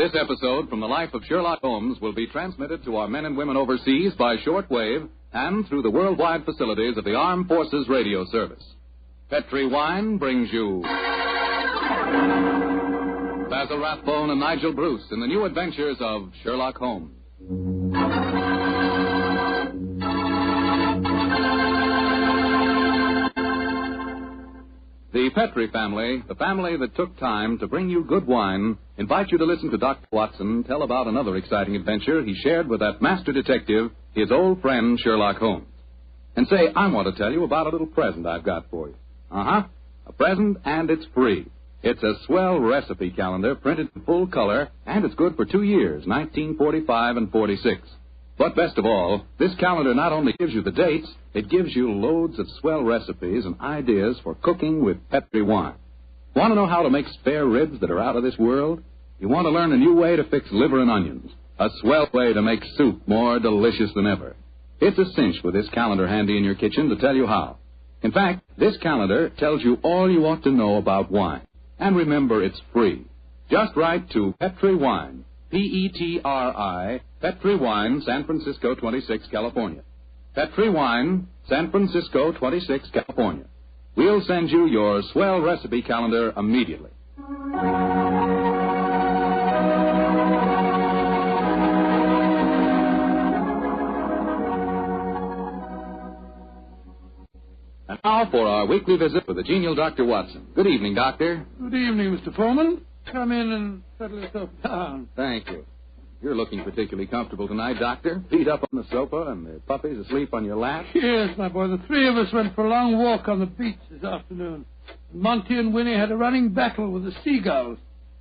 This episode from the life of Sherlock Holmes will be transmitted to our men and women overseas by shortwave and through the worldwide facilities of the Armed Forces Radio Service. Petri Wine brings you Basil Rathbone and Nigel Bruce in the new adventures of Sherlock Holmes. The Petri family, the family that took time to bring you good wine, invite you to listen to Dr. Watson tell about another exciting adventure he shared with that master detective, his old friend Sherlock Holmes. And say, I want to tell you about a little present I've got for you. A present, and it's free. It's a swell recipe calendar printed in full color, and it's good for 2 years, 1945 and 46. But best of all, this calendar not only gives you the dates, it gives you loads of swell recipes and ideas for cooking with Petri wine. Want to know how to make spare ribs that are out of this world? You want to learn a new way to fix liver and onions, a swell way to make soup more delicious than ever. It's a cinch with this calendar handy in your kitchen to tell you how. In fact, this calendar tells you all you ought to know about wine. And remember, it's free. Just write to Petri Wine, P-E-T-R-I, Petri Wine, San Francisco 26, California. Petri Wine, San Francisco 26, California. We'll send you your swell recipe calendar immediately. And now for our weekly visit with the genial Dr. Watson. Good evening, Doctor. Good evening, Mr. Foreman. Come in and settle yourself down. Thank you. You're looking particularly comfortable tonight, Doctor. Feet up on the sofa and the puppies asleep on your lap. Yes, my boy. The three of us went for a long walk on the beach this afternoon. Monty and Winnie had a running battle with the seagulls.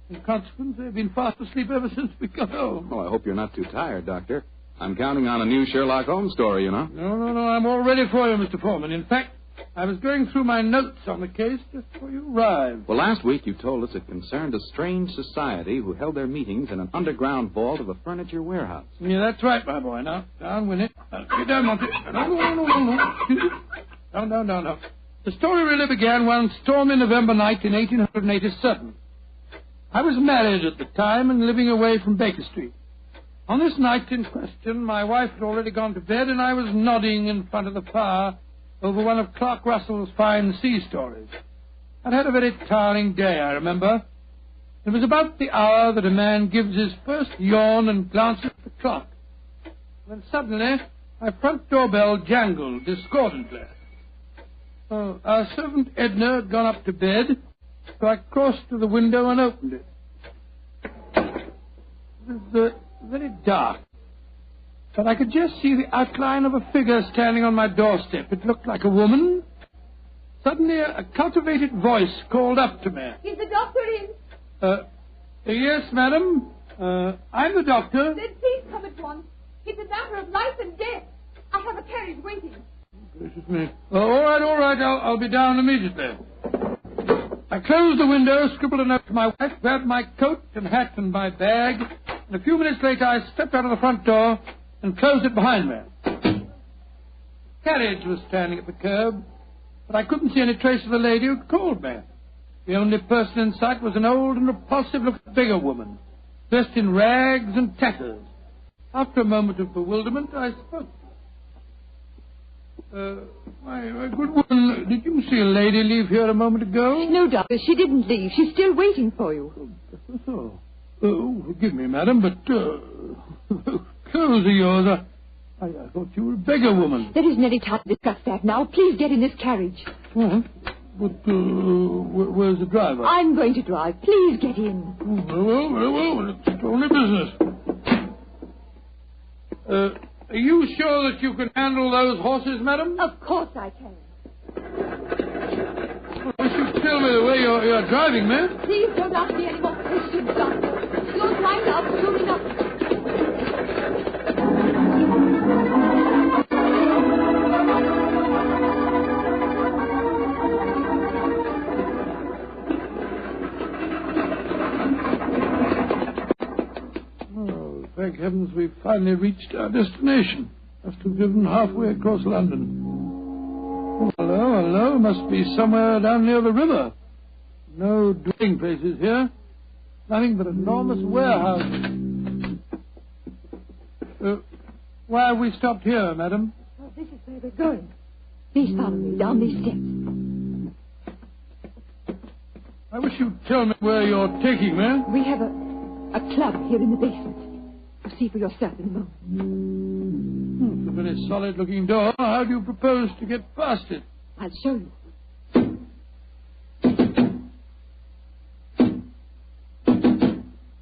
In consequence, they've been fast asleep ever since we got home. Oh, I hope you're not too tired, Doctor. I'm counting on a new Sherlock Holmes story, you know. No. I'm all ready for you, Mr. Foreman. In fact, I was going through my notes on the case just before you arrived. Well, last week you told us it concerned a strange society who held their meetings in an underground vault of a furniture warehouse. Yeah, that's right, my boy. Now, down with it. Get down, Monty. No. The story really began one stormy November night in 1887. I was married at the time and living away from Baker Street. On this night in question, my wife had already gone to bed, and I was nodding in front of the fire over one of Clark Russell's fine sea stories. I'd had a very tiring day, I remember. It was about the hour that a man gives his first yawn and glances at the clock. When suddenly, my front doorbell jangled discordantly. Our servant Edna had gone up to bed, so I crossed to the window and opened it. It was very dark, but I could just see the outline of a figure standing on my doorstep. It looked like a woman. Suddenly, a cultivated voice called up to me. Is the doctor in? Yes, madam. I'm the doctor. Then please come at once. It's a matter of life and death. I have a carriage waiting. Gracious me. All right. I'll be down immediately. I closed the window, scribbled a note to my wife, grabbed my coat and hat and my bag, and a few minutes later I stepped out of the front door and closed it behind me. The carriage was standing at the curb, but I couldn't see any trace of the lady who'd called me. The only person in sight was an old and repulsive-looking beggar woman, dressed in rags and tatters. After a moment of bewilderment, I spoke. My good woman, did you see a lady leave here a moment ago? No, Doctor, she didn't leave. She's still waiting for you. Forgive me, madam, but clothes of yours, I thought you were a beggar woman. There isn't any time to discuss that now. Please get in this carriage. But where's the driver? I'm going to drive. Please get in. Very well. It's only business. Are you sure that you can handle those horses, madam? Of course I can. You should tell me the way you're driving, ma'am. Please don't ask me any more questions, Doctor. You'll find out soon enough. Thank heavens we've finally reached our destination. Must have driven halfway across London. Oh, hello. Must be somewhere down near the river. No dwelling places here. Nothing but an enormous warehouse. Why have we stopped here, madam? Oh, this is where we're going. Please follow me down these steps. I wish you'd tell me where you're taking me. We have a club here in the basement. You'll see for yourself in a moment. It's a very solid-looking door. How do you propose to get past it? I'll show you.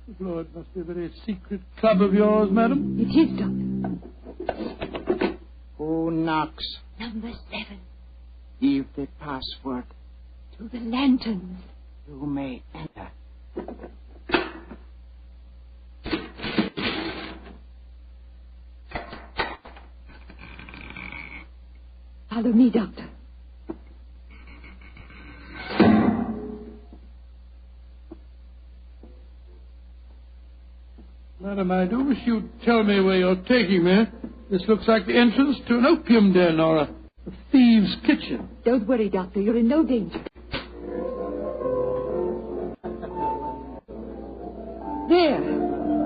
Good Lord, it must be a very secret club of yours, madam. It is, Doctor. Who knocks? Number 7. Give the password. To the lanterns. You may enter. Follow me, Doctor. Madam, I do wish you'd tell me where you're taking me. This looks like the entrance to an opium den or a thieves' kitchen. Don't worry, Doctor. You're in no danger. There.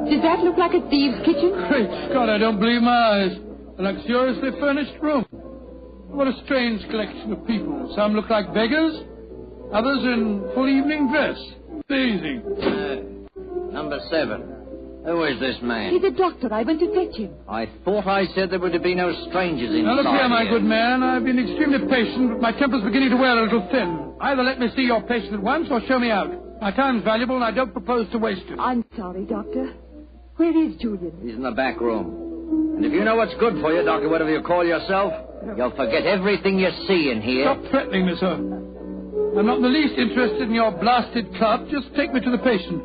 Does that look like a thieves' kitchen? Great Scott, I don't believe my eyes. A luxuriously furnished room. What a strange collection of people. Some look like beggars, others in full evening dress. Amazing. Number 7. Who is this man? He's a doctor. I went to fetch him. I thought I said there were to be no strangers inside. Now look here, my good man. I've been extremely patient, but my temper's beginning to wear a little thin. Either let me see your patient at once or show me out. My time's valuable and I don't propose to waste it. I'm sorry, Doctor. Where is Julian? He's in the back room. And if you know what's good for you, Doctor, whatever you call yourself, you'll forget everything you see in here. Stop threatening me, sir. I'm not in the least interested in your blasted club. Just take me to the patient.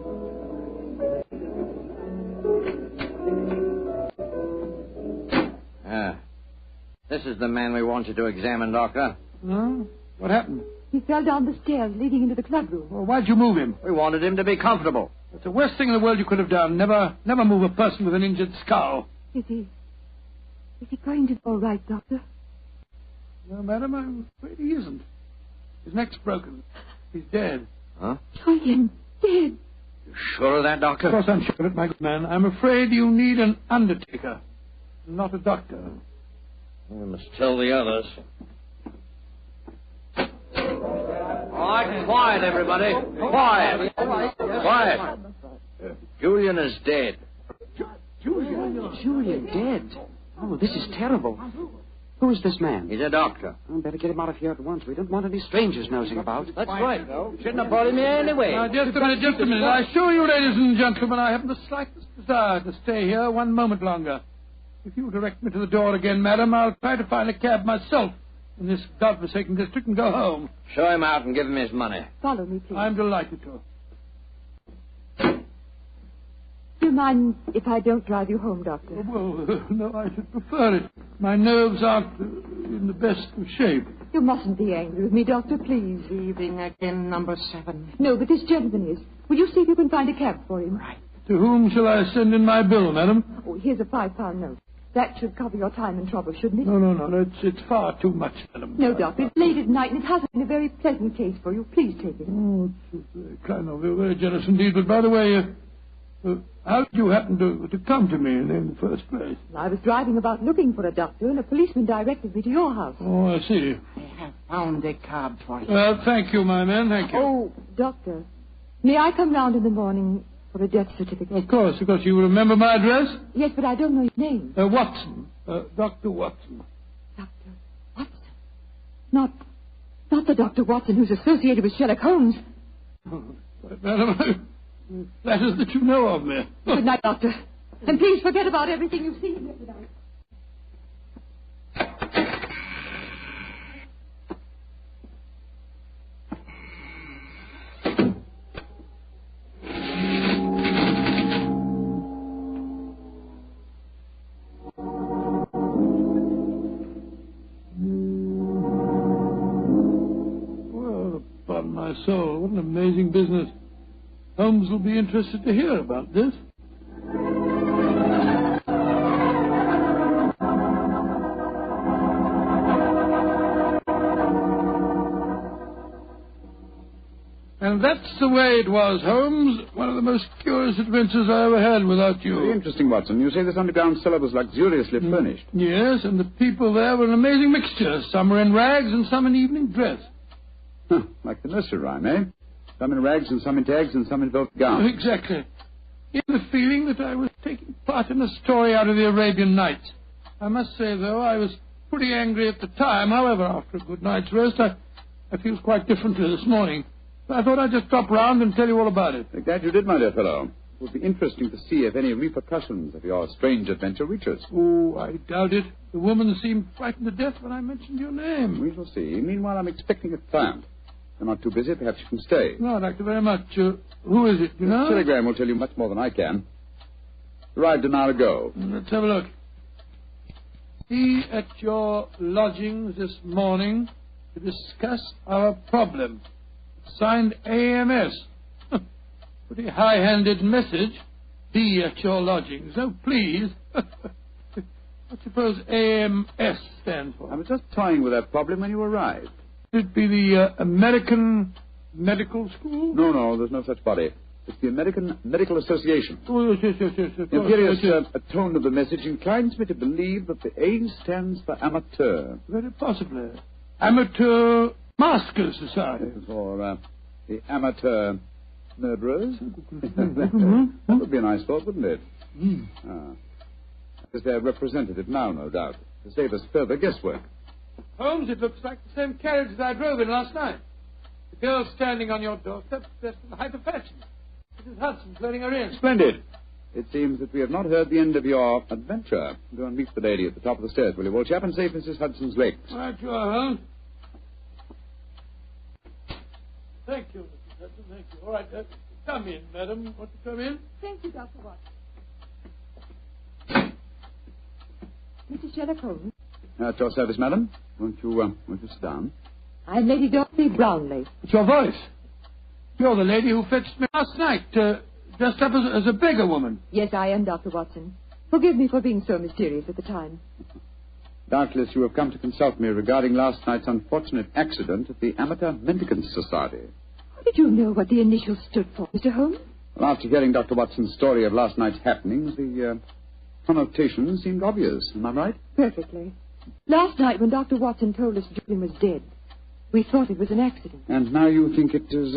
This is the man we want you to examine, Doctor. Huh? What happened? He fell down the stairs leading into the club room. Well, why'd you move him? We wanted him to be comfortable. It's the worst thing in the world you could have done. Never move a person with an injured skull. Is he going to be all right, Doctor? No, madam, I'm afraid he isn't. His neck's broken. He's dead. Huh? Julian, dead. You sure of that, Doctor? Of course I'm sure of it, my good man. I'm afraid you need an undertaker, not a doctor. We must tell the others. All right, quiet, everybody. Quiet. Quiet. Julian is dead. Julian dead? Oh, this is terrible. Who is this man? He's a doctor. I'd better get him out of here at once. We don't want any strangers nosing about. That's right. Shouldn't have brought him here anyway. Now, just a minute. I assure you, ladies and gentlemen, I haven't the slightest desire to stay here one moment longer. If you direct me to the door again, madam, I'll try to find a cab myself in this godforsaken district and go home. Show him out and give him his money. Follow me, please. I'm delighted to. Do you mind if I don't drive you home, Doctor? Well, no, I should prefer it. My nerves aren't in the best of shape. You mustn't be angry with me, Doctor, please. Leaving again, number 7. No, but this gentleman is. Will you see if you can find a cab for him? Right. To whom shall I send in my bill, madam? Oh, here's a £5 note. That should cover your time and trouble, shouldn't it? No. It's far too much, madam. No, Doctor. It's late at night, and it hasn't been a very pleasant case for you. Please take it. Oh, it's very kind of you. Very generous indeed. But by the way, how did you happen to come to me in the first place? I was driving about looking for a doctor, and a policeman directed me to your house. Oh, I see. I have found a cab for you. Well, thank you, my man. Thank you. Oh, Doctor, may I come round in the morning for a death certificate? Of course. You remember my address? Yes, but I don't know his name. Watson. Dr. Watson. Dr. Watson? Not the Dr. Watson who's associated with Sherlock Holmes. Oh, madam, that is that you know of me. Good night, Doctor. And please forget about everything you've seen here tonight. Well, upon my soul, what an amazing business. Holmes will be interested to hear about this. And that's the way it was, Holmes. One of the most curious adventures I ever had without you. Very interesting, Watson. You say this underground cellar was luxuriously furnished. Yes, and the people there were an amazing mixture. Some were in rags and some in evening dress. Huh, like the nursery rhyme, eh? Some in rags and some in tags and some in velvet gowns. Oh, exactly. In the feeling that I was taking part in a story out of the Arabian Nights. I must say, though, I was pretty angry at the time. However, after a good night's rest, I feel quite differently this morning. I thought I'd just drop round and tell you all about it. Glad you did, my dear fellow. It would be interesting to see if any repercussions of your strange adventure reach us. Oh, I doubt it. The woman seemed frightened to death when I mentioned your name. We shall see. Meanwhile, I'm expecting a client. If you're not too busy, perhaps you can stay. No, thank you very much. Who is it, you know? The telegram will tell you much more than I can. Arrived an hour ago. Let's have a look. Be at your lodgings this morning to discuss our problem. Signed AMS. Pretty high-handed message. Be at your lodgings. Oh, please. What suppose AMS stands for? I was just toying with that problem when you arrived. Could it be the American Medical School? No, there's no such body. It's the American Medical Association. Oh, yes. The imperious tone of the message inclines me to believe that the A stands for amateur. Very possibly. Amateur Masker Society. Or the Amateur Murderers. That would be a nice thought, wouldn't it? There's their representative now, no doubt, to save us further guesswork. Holmes, it looks like the same carriage as I drove in last night. The girl standing on your doorstep, dressed in the height of fashion. Mrs. Hudson's letting her in. Splendid. It seems that we have not heard the end of your adventure. Go and meet the lady at the top of the stairs, will you, old chap, and save Mrs. Hudson's legs. Right you are, Holmes. Thank you, Mrs. Hudson, thank you. All right, come in, madam. Want to come in? Thank you, Dr. Watson. Mrs. Sherlock Holmes. At your service, madam. Won't you sit down? I'm Lady Dorothy Brownlee. It's your voice. You're the lady who fetched me last night, dressed up as a beggar woman. Yes, I am, Dr. Watson. Forgive me for being so mysterious at the time. Doubtless you have come to consult me regarding last night's unfortunate accident at the Amateur Mendicant Society. How did you know what the initials stood for, Mr. Holmes? Well, after hearing Dr. Watson's story of last night's happenings, the connotation seemed obvious. Am I right? Perfectly. Last night when Dr. Watson told us Julian was dead, we thought it was an accident. And now you think it is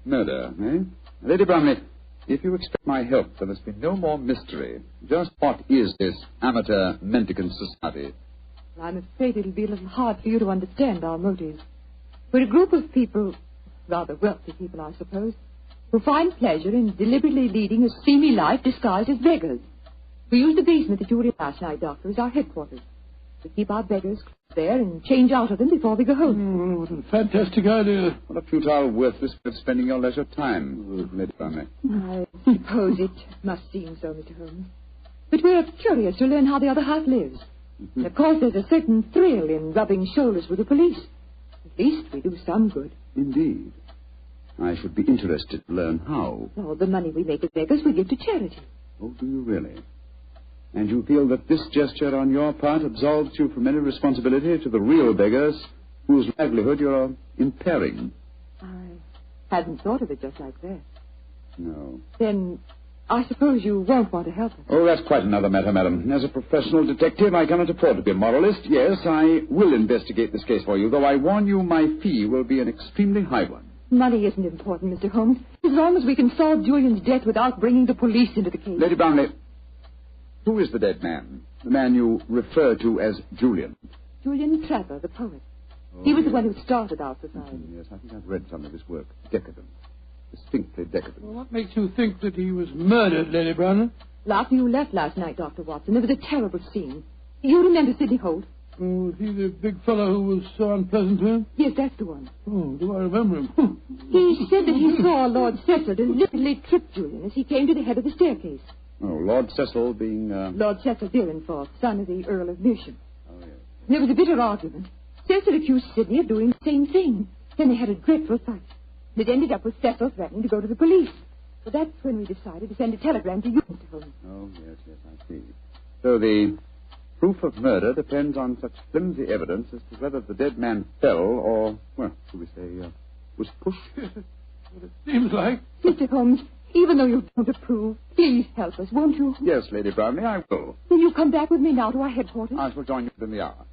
murder, eh? Lady Bromley, if you expect my help, there must be no more mystery. Just what is this Amateur Mendicant Society? I'm afraid it'll be a little hard for you to understand our motives. We're a group of people, rather wealthy people, I suppose, who find pleasure in deliberately leading a seamy life disguised as beggars. We use the basement that you were in last night, Doctor, as our headquarters. We keep our beggars there and change out of them before we go home. What a fantastic idea. What a futile, worthless way of spending your leisure time, Lady Bromley. I suppose it must seem so, Mr. Holmes. But we're curious to learn how the other half lives. And of course, there's a certain thrill in rubbing shoulders with the police. At least we do some good. Indeed. I should be interested to learn how. All the money we make as beggars we give to charity. Oh, do you really? And you feel that this gesture on your part absolves you from any responsibility to the real beggars whose livelihood you're impairing? I hadn't thought of it just like that. No. Then I suppose you won't want to help us. Oh, that's quite another matter, madam. As a professional detective, I cannot afford to be a moralist. Yes, I will investigate this case for you, though I warn you my fee will be an extremely high one. Money isn't important, Mr. Holmes, as long as we can solve Julian's death without bringing the police into the case. Lady Brownlee, who is the dead man? The man you refer to as Julian? Julian Trevor, the poet. Oh, he was yes. the one who started our society. Yes, I think I've read some of his work. Decadent. Distinctly decadent. Well, what makes you think that he was murdered, Lady Brownlee? Well, after you left last night, Dr. Watson, there was a terrible scene. You remember Sidney Holt? Oh, was he the big fellow who was so unpleasant to him? Yes, that's the one. Oh, do I remember him? He said that he saw Lord Cecil deliberately trip Julian as he came to the head of the staircase. Oh, Lord Cecil being... Lord Cecil Dillenforth, son of the Earl of Newsham. Oh, yes. There was a bitter argument. Cecil accused Sidney of doing the same thing. Then they had a dreadful fight. It ended up with Cecil threatening to go to the police. So that's when we decided to send a telegram to you, Mr. Holmes. Oh, yes, I see. So the proof of murder depends on such flimsy evidence as to whether the dead man fell or, well, shall we say, was pushed? what it seems like. Mr. Holmes, even though you don't approve, please help us, won't you? Yes, Lady Brownlee, I will. Will you come back with me now to our headquarters? I shall join you within the hour.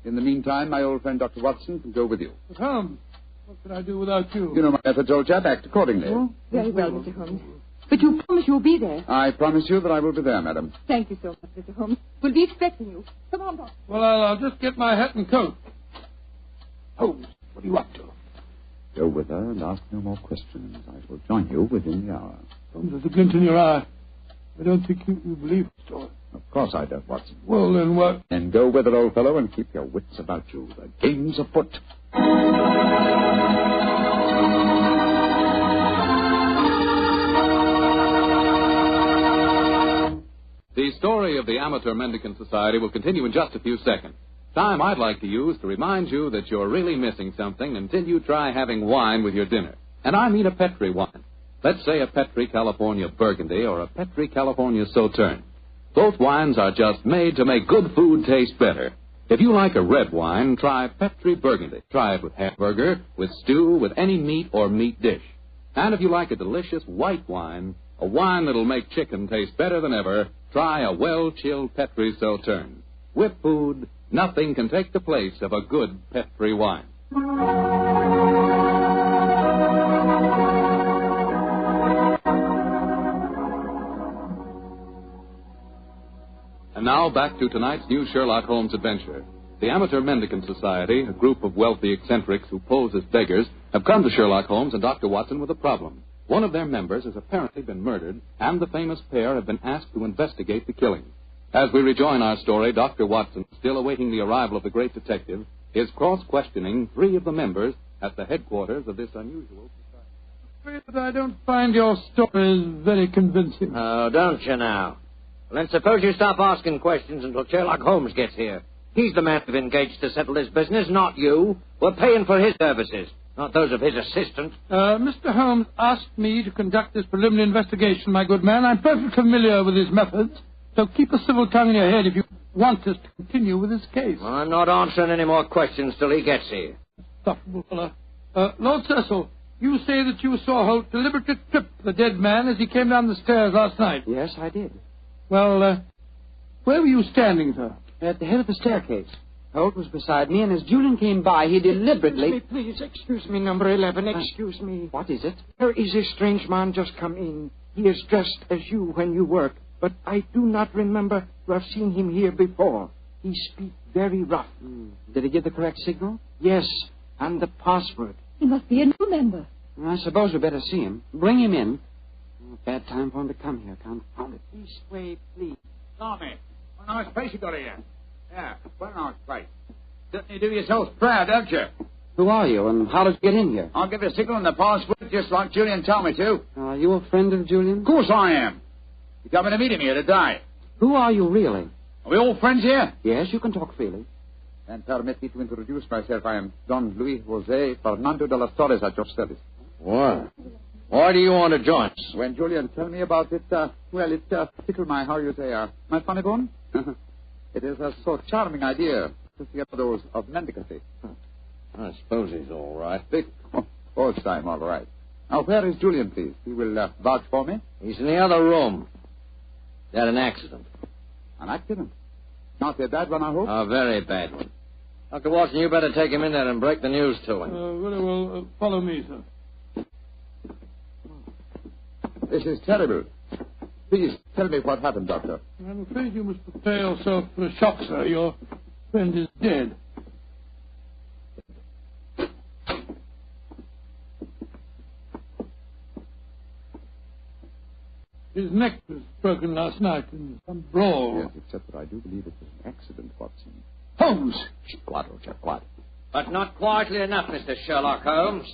In the meantime, my old friend Dr. Watson can go with you. But Holmes, what can I do without you? You know my methods, old chap. Act accordingly. Oh, very well, Mr. Holmes. But you promise you'll be there. I promise you that I will be there, madam. Thank you so much, Mr. Holmes. We'll be expecting you. Come on, Doctor. Well, I'll just get my hat and coat. Holmes, what are you up to? Go with her and ask no more questions. I shall join you within the hour. Holmes, there's a glint in your eye. I don't think you believe the story. Of course I don't, Watson. Well, then what? Then go with her, old fellow, and keep your wits about you. The game's afoot. The story of the Amateur Mendicant Society will continue in just a few seconds. Time I'd like to use to remind you that you're really missing something until you try having wine with your dinner. And I mean a Petri wine. Let's say a Petri California Burgundy or a Petri California Sauterne. Both wines are just made to make good food taste better. If you like a red wine, try Petri Burgundy. Try it with hamburger, with stew, with any meat or meat dish. And if you like a delicious white wine, a wine that'll make chicken taste better than ever, try a well-chilled Petri Sauterne. With food, nothing can take the place of a good Petri wine. And now back to tonight's new Sherlock Holmes adventure. The Amateur Mendicant Society, a group of wealthy eccentrics who pose as beggars, have come to Sherlock Holmes and Dr. Watson with a problem. One of their members has apparently been murdered, and the famous pair have been asked to investigate the killing. As we rejoin our story, Dr. Watson, still awaiting the arrival of the great detective, is cross-questioning three of the members at the headquarters of this unusual society. But I don't find your story very convincing. Oh, don't you now? Well, then suppose you stop asking questions until Sherlock Holmes gets here. He's the man we've engaged to settle this business, not you. We're paying for his services, not those of his assistant. Mr. Holmes asked me to conduct this preliminary investigation, my good man. I'm perfectly familiar with his methods, so keep a civil tongue in your head if you want us to continue with this case. Well, I'm not answering any more questions till he gets here. Insufferable fellow. Lord Cecil, you say that you saw Holt deliberately trip the dead man as he came down the stairs last night. Yes, I did. Well, where were you standing, sir? At the head of the staircase. Holt was beside me, and as Julian came by, he deliberately... Excuse me, number 11, excuse me. What is it? There is a strange man just come in. He is dressed as you when you work, but I do not remember to have seen him here before. He speaks very rough. Did he give the correct signal? Yes, and the password. He must be a new member. I suppose we better see him. Bring him in. Bad time for him to come here, confound it. This way, please. Tommy, what a nice place you got here. Yeah, what a nice place. Certainly do yourselves proud, don't you? Who are you, and how did you get in here? I'll give you a signal and the password just like Julian told me to. Are you a friend of Julian? Of course I am. You coming to meet him here today? Who are you, really? Are we all friends here? Yes, you can talk freely. And permit me to introduce myself. I am Don Luis Jose Fernando de las Torres at your service. Why? Why do you want to join us? When Julian told me about it, it tickled my, my funny bone. It is a so charming idea to see those of mendicancy. I suppose he's all right. Of course I'm all right. Now, where is Julian, please? He will vouch for me. He's in the other room. He had an accident. An accident? Not a bad one, I hope? A very bad one. Dr. Watson, you better take him in there and break the news to him. Very well, follow me, sir. This is terrible. Please, tell me what happened, Doctor. I'm afraid you must prepare yourself for a shock, sir. Your friend is dead. His neck was broken last night in some brawl. Yes, except that I do believe it was an accident, Watson. Holmes! Quiet, old chap, quiet. But not quietly enough, Mr. Sherlock Holmes.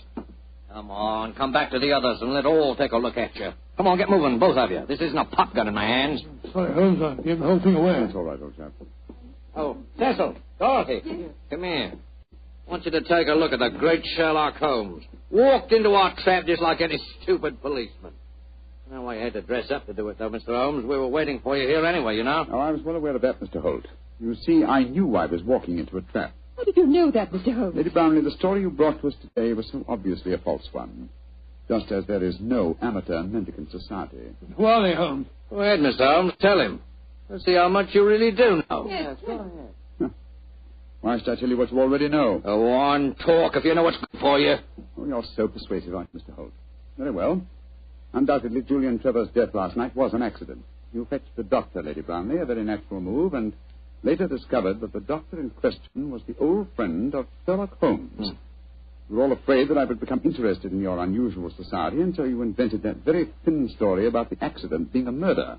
Come on, come back to the others and let all take a look at you. Come on, get moving, both of you. This isn't a pop gun in my hands. Sorry, Holmes, I gave the whole thing away. That's all right, old chap. Oh, Cecil, Dorothy, come here. I want you to take a look at the great Sherlock Holmes. Walked into our trap just like any stupid policeman. Well, I had to dress up to do it, though, Mr. Holmes. We were waiting for you here anyway, you know. Oh, I was well aware of that, Mr. Holt. You see, I knew I was walking into a trap. How did you know that, Mr. Holmes? Lady Brownlee, the story you brought to us today was so obviously a false one. just as there is no Amateur Mendicant Society. Who are they, Holmes? Go ahead, Mr. Holmes. Tell him. Let's see how much you really do know. Yes, Go ahead. Why should I tell you what you already know? Go on, talk if you know what's good for you. Oh, you're so persuasive, aren't you, Mr. Holt? Very well. Undoubtedly, Julian Trevor's death last night was an accident. You fetched the doctor, Lady Brownlee, a very natural move, and later discovered that the doctor in question was the old friend of Sherlock Holmes. You were all afraid that I would become interested in your unusual society, and so you invented that very thin story about the accident being a murder.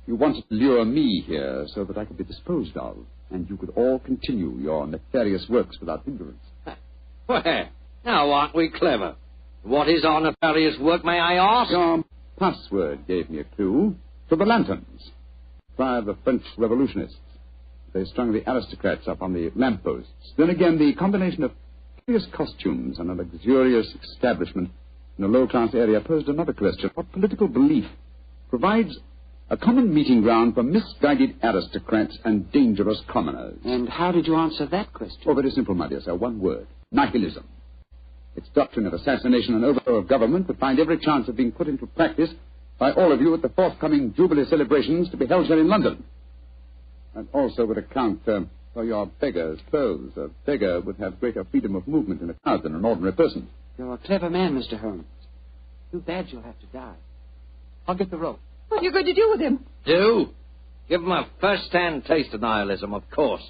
You wanted to lure me here so that I could be disposed of, and you could all continue your nefarious works without hindrance. Well, now aren't we clever? What is our nefarious work, may I ask? Your password gave me a clue to the lanterns. By the French revolutionists. They strung the aristocrats up on the lampposts. Then again, the combination of curious costumes and a luxurious establishment in a low-class area posed another question. What political belief provides a common meeting ground for misguided aristocrats and dangerous commoners? And how did you answer that question? Oh, very simple, my dear sir. One word. Nihilism. Its doctrine of assassination and overthrow of government would find every chance of being put into practice by all of you at the forthcoming Jubilee celebrations to be held here in London. And also would account for your beggar's clothes. A beggar would have greater freedom of movement in a crowd than an ordinary person. You're a clever man, Mr. Holmes. Too bad you'll have to die. I'll get the rope. What are you going to do with him? Do? Give him a first-hand taste of nihilism, of course.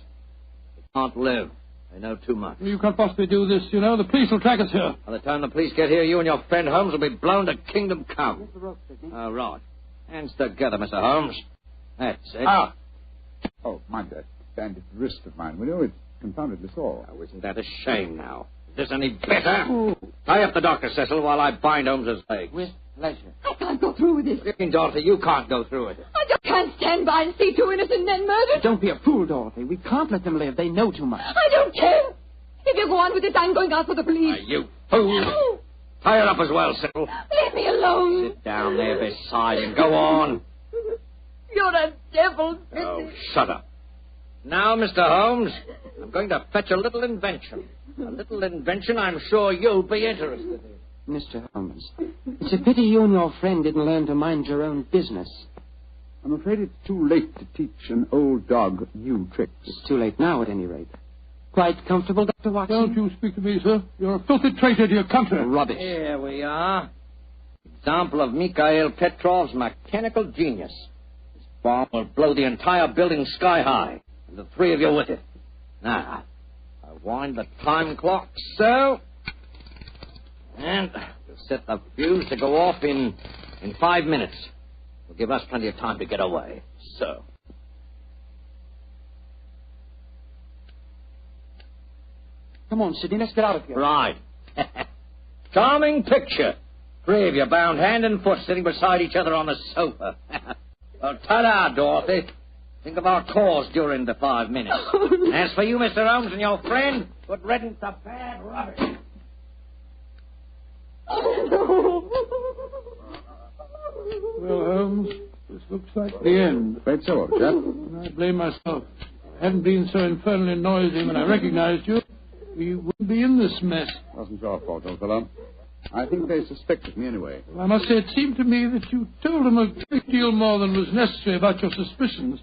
He can't live. They know too much. You can't possibly do this, you know. The police will track us here. By the time the police get here, you and your friend Holmes will be blown to kingdom come. Get the rope, Sidney. All right. Hands together, Mr. Holmes. That's it. Ah! Oh, mind that bandaged wrist of mine, will you? It's confoundedly sore. Oh, isn't that a shame now? Is this any better? Ooh. Tie up the doctor, Cecil, while I bind Holmes's legs. With pleasure. I can't go through with this. Dorothy, you can't go through it. I just can't stand by and see two innocent men murdered. Don't be a fool, Dorothy. We can't let them live. They know too much. I don't care. If you go on with this, I'm going out for the police. You fool. No. Tie her up as well, Cecil. Leave me alone. Sit down there beside him. Go on. You're a devil, Sidney. Oh, shut up. Now, Mr. Holmes, I'm going to fetch a little invention. A little invention I'm sure you'll be interested in. Mr. Holmes, it's a pity you and your friend didn't learn to mind your own business. I'm afraid it's too late to teach an old dog new tricks. It's too late now, at any rate. Quite comfortable, Dr. Watson? Don't you speak to me, sir. You're a filthy traitor to your country. Rubbish. Here we are. Example of Mikhail Petrov's mechanical genius. This bomb will blow the entire building sky high, and the three of you with it. Now, I wind the time clock so, and we'll set the fuse to go off in 5 minutes. Will give us plenty of time to get away. So. Come on, Sidney, let's get out of here. Right. Charming picture. Three of you bound hand and foot sitting beside each other on the sofa. Well, ta-da, Dorothy. Think of our cause during the 5 minutes. As for you, Mr. Holmes, and your friend, good riddance to bad rubbish. Well, Holmes, this looks like the end. Afraid so, old chap. And I blame myself. If I hadn't been so infernally noisy when I recognized you, we wouldn't be in this mess. Wasn't your fault, old fellow. I think they suspected me anyway. Well, I must say, it seemed to me that you told them a great deal more than was necessary about your suspicions.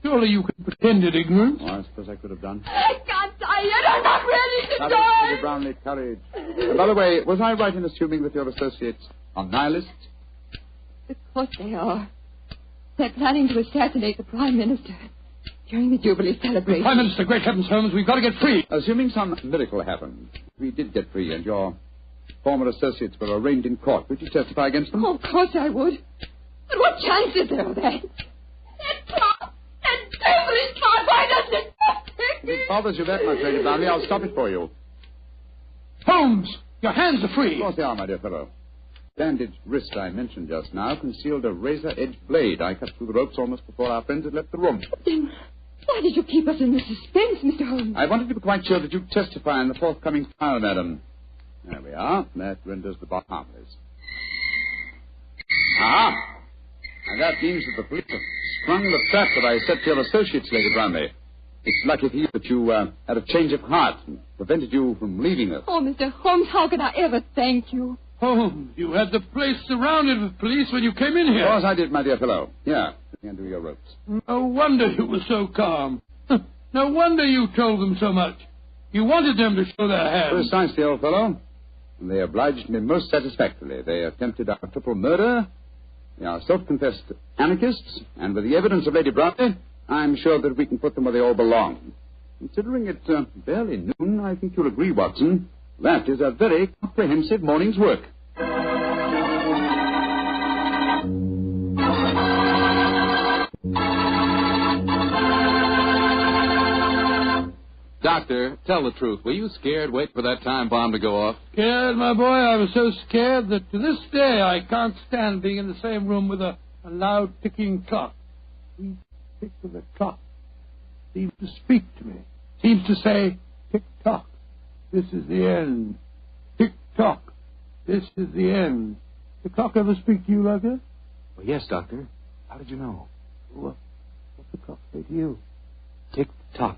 Surely you could pretend at ignorance. Oh, I suppose I could have done. I can't die yet. I'm not ready to Courage, die. Lady Brownlee, courage. And by the way, was I right in assuming that your associates are nihilists? Of course they are. They're planning to assassinate the Prime Minister during the Jubilee celebration. Prime Minister, great heavens, Holmes, we've got to get free. Assuming some miracle happened, we did get free and your former associates were arraigned in court. Would you testify against them? Oh, of course I would. But what chance is there of that? That devilish clock, why doesn't it stop? If it bothers you that much, Lady Brownlee, I'll stop it for you. Holmes, your hands are Of free. course they are, my dear fellow. Bandaged wrist I mentioned just now concealed a razor-edged blade. I cut through the ropes almost before our friends had left the room. Then why did you keep us in this suspense, Mr. Holmes? I wanted to be quite sure that you'd testify in the forthcoming trial, madam. There we are. That renders the bar harmless. Ah! And that means that the police have sprung the trap that I set for your associates, Lady Brownlee. It's lucky for you that you had a change of heart and prevented you from leaving us. Oh, Mr. Holmes, how can I ever thank you? Holmes, you had the place surrounded with police when you came in here. Of course I did, my dear fellow. Here, undo your ropes. No wonder you were so calm. No wonder you told them so much. You wanted them to show their hands. Precisely, old fellow. And they obliged me most satisfactorily. They attempted our triple murder. They are self-confessed anarchists. And with the evidence of Lady Brownlee, I'm sure that we can put them where they all belong. Considering it barely noon, I think you'll agree, Watson, that is a very comprehensive morning's work. Doctor, tell the truth. Were you scared waiting for that time bomb to go off? Scared, my boy? I was so scared that to this day I can't stand being in the same room with a loud ticking clock. Each tick of the clock seems to speak to me. Seems to say, tick-tock, this is the end. Tick-tock, this is the end. The clock ever speak to you like that? Well, yes, Doctor. How did you know? What's the clock say to you? Tick-tock.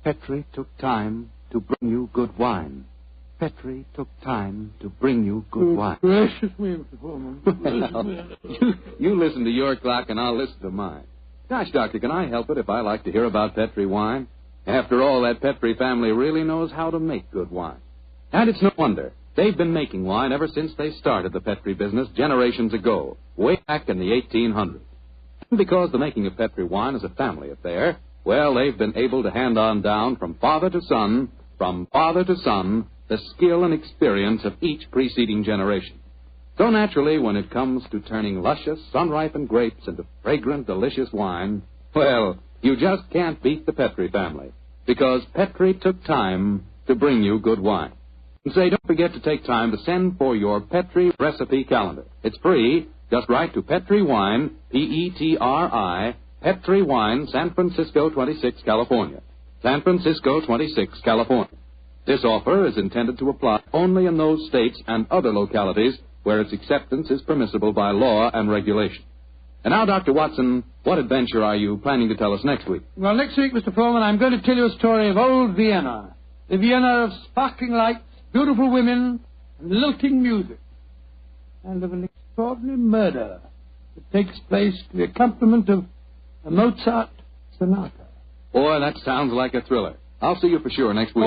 Petri took time to bring you good wine. Petri took time to bring you good wine. Gracious me, Mr. Foreman. You listen to your clock and I'll listen to mine. Gosh, Doctor, can I help it if I like to hear about Petri wine? After all, that Petri family really knows how to make good wine. And it's no wonder. They've been making wine ever since they started the Petri business generations ago, way back in the 1800s. And because the making of Petri wine is a family affair, well, they've been able to hand on down from father to son, the skill and experience of each preceding generation. So naturally, when it comes to turning luscious, sun-ripened grapes into fragrant, delicious wine, well, you just can't beat the Petri family, because Petri took time to bring you good wine. And say, don't forget to take time to send for your Petri recipe calendar. It's free. Just write to Petri Wine, Petri, Petri Wine, San Francisco 26, California. San Francisco 26, California. This offer is intended to apply only in those states and other localities where its acceptance is permissible by law and regulation. And now, Dr. Watson, what adventure are you planning to tell us next week? Well, next week, Mr. Foreman, I'm going to tell you a story of old Vienna. The Vienna of sparkling lights, beautiful women, and lilting music. And of an extraordinary murder that takes place to the accompaniment of a Mozart sonata. Boy, that sounds like a thriller. I'll see you for sure next week.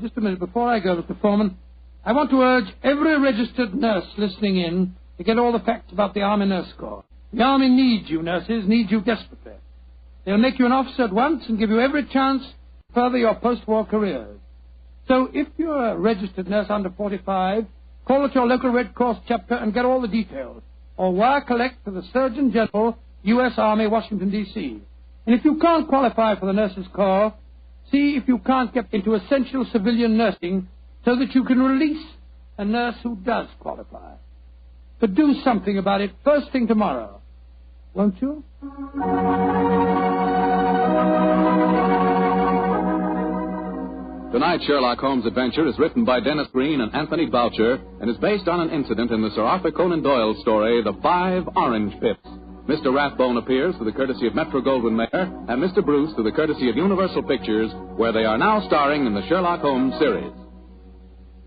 Just a minute. Before I go, Mr. Foreman, I want to urge every registered nurse listening in to get all the facts about the Army Nurse Corps. The Army needs you, nurses, needs you desperately. They'll make you an officer at once and give you every chance to further your post-war careers. So if you're a registered nurse under 45, call at your local Red Cross chapter and get all the details. Or wire collect to the Surgeon General, U.S. Army, Washington, D.C. And if you can't qualify for the Nurses Corps, see if you can't get into essential civilian nursing so that you can release a nurse who does qualify. But do something about it first thing tomorrow, won't you? Tonight's Sherlock Holmes adventure is written by Dennis Green and Anthony Boucher and is based on an incident in the Sir Arthur Conan Doyle story, The 5 Orange Pips. Mr. Rathbone appears through the courtesy of Metro-Goldwyn-Mayer and Mr. Bruce through the courtesy of Universal Pictures, where they are now starring in the Sherlock Holmes series.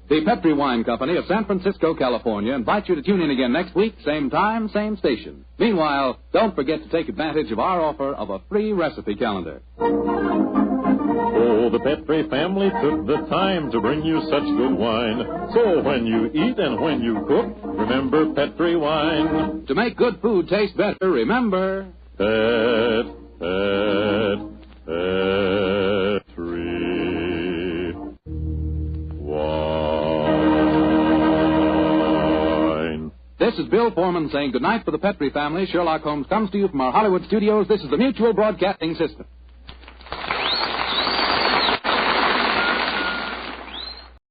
The Petri Wine Company of San Francisco, California, invites you to tune in again next week, same time, same station. Meanwhile, don't forget to take advantage of our offer of a free recipe calendar. Oh, the Petri family took the time to bring you such good wine. So when you eat and when you cook, remember Petri wine. To make good food taste better, remember... Petri wine. This is Bill Foreman saying goodnight for the Petri family. Sherlock Holmes comes to you from our Hollywood studios. This is the Mutual Broadcasting System.